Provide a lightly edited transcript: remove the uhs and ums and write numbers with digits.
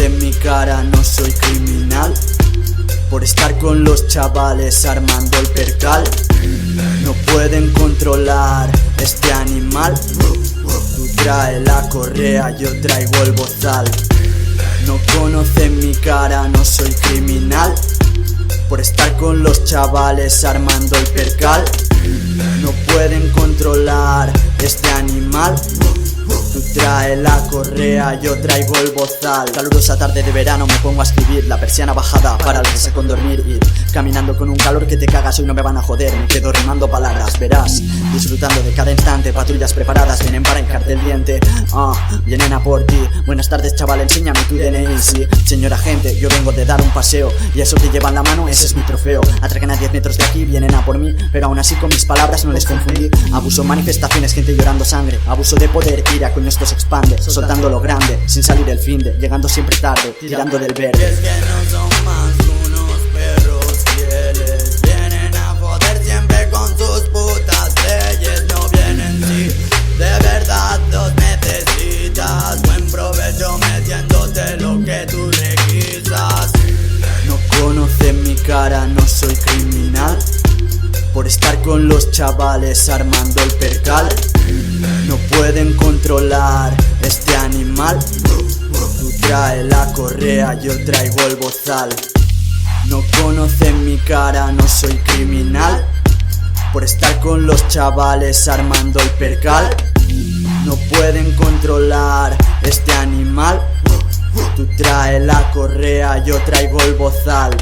conocen mi cara, no soy criminal. Por estar con los chavales armando el percal. No pueden controlar este animal. Tú traes la correa, yo traigo el bozal. No conocen mi cara, no soy criminal. Por estar con los chavales armando el percal. No pueden controlar este animal. Tú traes la correa, yo traigo el bozal. Calurosa tarde de verano me pongo a escribir, la persiana bajada para el que se con dormir. Ir caminando con un calor que te cagas, hoy no me van a joder. Me quedo rimando palabras, verás, disfrutando de cada instante. Patrullas preparadas, vienen para hincarte el diente. Vienen a por ti. Buenas tardes chaval, enséñame tu DNI. Sí, señora agente, yo vengo de dar un paseo. Y eso que llevan la mano, ese es mi trofeo. Atracan a 10 metros de aquí, vienen a por mí. Pero aún así con mis palabras no les confundí. Abuso, manifestaciones, gente llorando sangre. Abuso de poder, ira, coño esto se expande. Soltando lo grande, sin salir el finde. Llegando siempre tarde, tirando del verde. Y es que no son más unos perros fieles. Vienen a joder siempre con sus putas leyes. No vienen si de verdad los necesitas. Buen provecho metiéndote lo que tú requisas. No conocen mi cara, no soy criminal. Por estar con los chavales armando el percal. No pueden controlar este animal. Tú traes la correa, yo traigo el bozal. No conocen mi cara, no soy criminal. Por estar con los chavales armando el percal. No pueden controlar este animal. Tú traes la correa, yo traigo el bozal.